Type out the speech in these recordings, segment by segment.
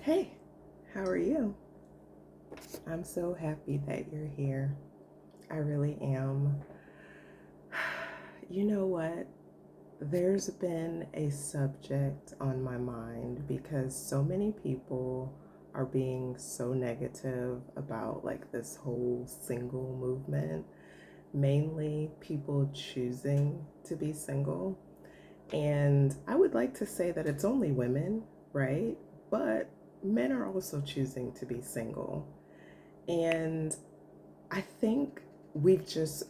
Hey, how are you? I'm so happy that you're here. I really am. You know what? There's been a subject on my mind because so many people are being so negative about like this whole single movement, mainly people choosing to be single. And I would like to say that it's only women, right? But men are also choosing to be single. And I think we've just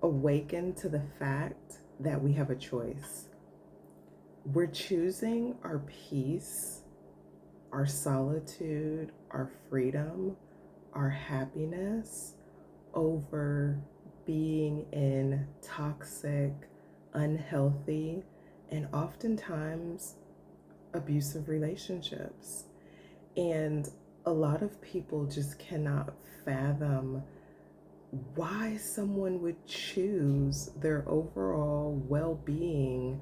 awakened to the fact that we have a choice. We're choosing our peace, our solitude, our freedom, our happiness over being in toxic, unhealthy, and oftentimes abusive relationships. And a lot of people just cannot fathom why someone would choose their overall well being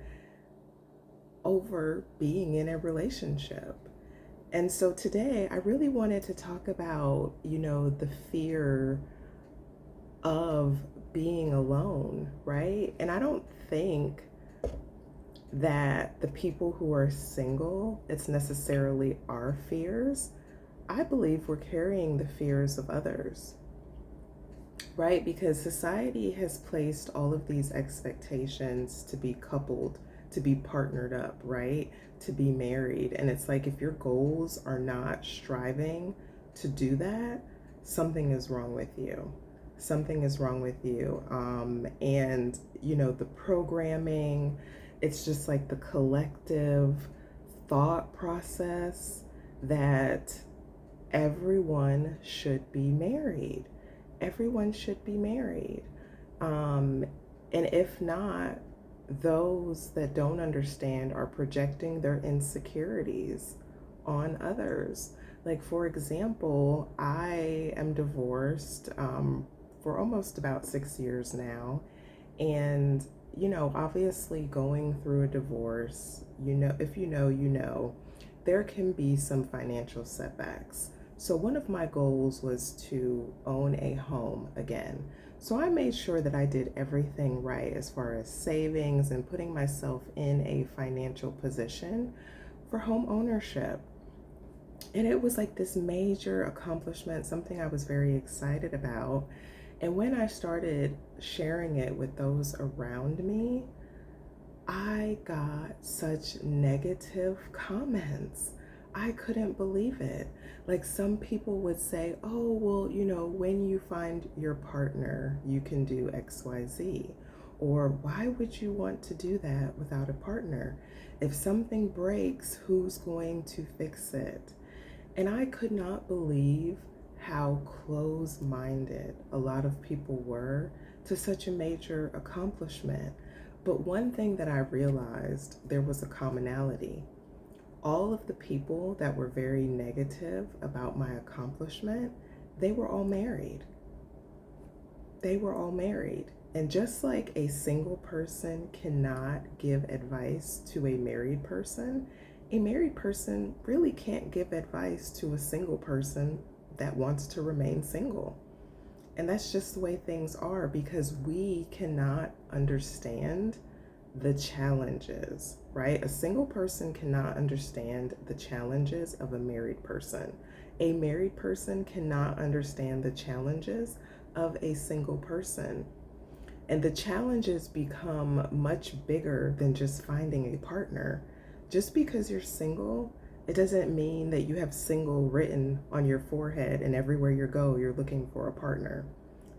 over being in a relationship. And so today I really wanted to talk about, the fear of being alone, right? And I don't think that the people who are single, it's necessarily our fears. I believe we're carrying the fears of others, right? Because society has placed all of these expectations to be coupled, to be partnered up, right? To be married. And it's like if your goals are not striving to do that, something is wrong with you. Something is wrong with you. The programming, it's just like the collective thought process that everyone should be married. Everyone should be married. Um, and if not, those that don't understand are projecting their insecurities on others. Like, for example, I am divorced for almost about 6 years now. And, obviously going through a divorce, if there can be some financial setbacks. So, one of my goals was to own a home again. So, I made sure that I did everything right as far as savings and putting myself in a financial position for home ownership. And it was like this major accomplishment, something I was very excited about. And when I started sharing it with those around me, I got such negative comments. I couldn't believe it. Like some people would say, oh, well, when you find your partner, you can do XYZ. Or why would you want to do that without a partner? If something breaks, who's going to fix it? And I could not believe how close minded a lot of people were to such a major accomplishment. But one thing that I realized, there was a commonality. All of the people that were very negative about my accomplishment, they were all married. They were all married. And just like a single person cannot give advice to a married person really can't give advice to a single person that wants to remain single. And that's just the way things are because we cannot understand the challenges, right? A single person cannot understand the challenges of a married person. A married person cannot understand the challenges of a single person. And the challenges become much bigger than just finding a partner. Just because you're single, it doesn't mean that you have single written on your forehead and everywhere you go, you're looking for a partner.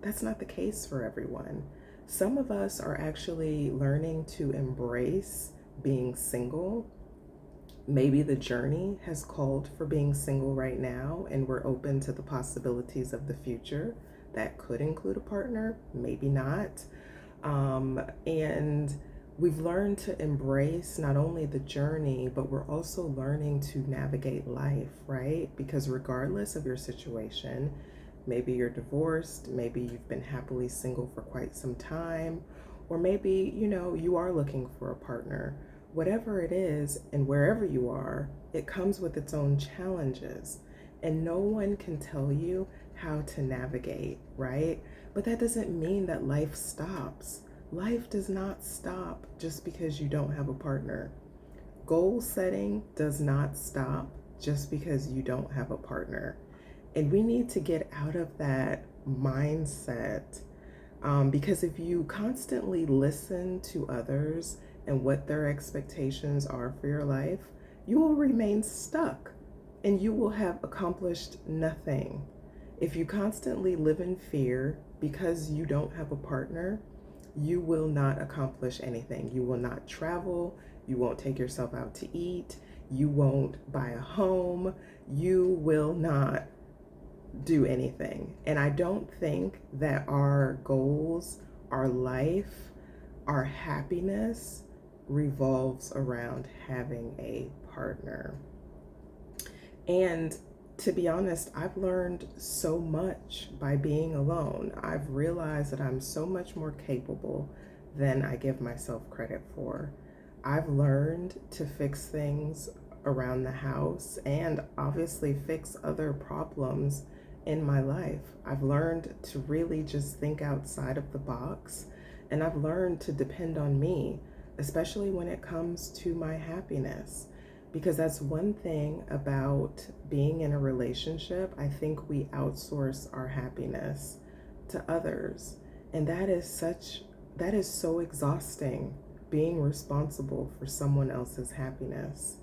That's not the case for everyone. Some of us are actually learning to embrace being single. Maybe the journey has called for being single right now, and we're open to the possibilities of the future that could include a partner, maybe not. And we've learned to embrace not only the journey, but we're also learning to navigate life, right? Because regardless of your situation, maybe you're divorced, maybe you've been happily single for quite some time, or maybe, you are looking for a partner. whatever it is and wherever you are, it comes with its own challenges. And no one can tell you how to navigate, right? But that doesn't mean that life stops. Life does not stop just because you don't have a partner. Goal setting does not stop just because you don't have a partner. And we need to get out of that mindset, because if you constantly listen to others and what their expectations are for your life, you will remain stuck and you will have accomplished nothing. If you constantly live in fear because you don't have a partner, you will not accomplish anything. You will not travel. You won't take yourself out to eat. You won't buy a home. You will not do anything. And I don't think that our goals, our life, our happiness revolves around having a partner. And to be honest, I've learned so much by being alone. I've realized that I'm so much more capable than I give myself credit for. I've learned to fix things around the house and obviously fix other problems in my life. I've learned to really just think outside of the box, and I've learned to depend on me, especially when it comes to my happiness. Because that's one thing about being in a relationship. I think we outsource our happiness to others. And that is so exhausting, being responsible for someone else's happiness.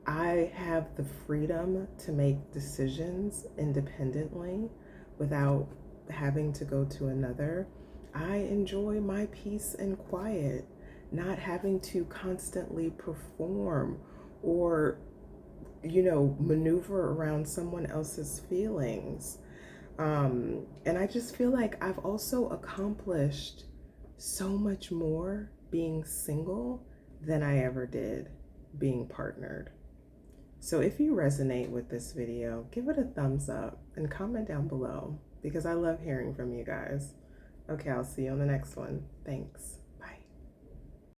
I have the freedom to make decisions independently without having to go to another. I enjoy my peace and quiet, not having to constantly perform or, maneuver around someone else's feelings. And I just feel like I've also accomplished so much more being single than I ever did being partnered. So if you resonate with this video, give it a thumbs up and comment down below because I love hearing from you guys. Okay, I'll see you on the next one. Thanks.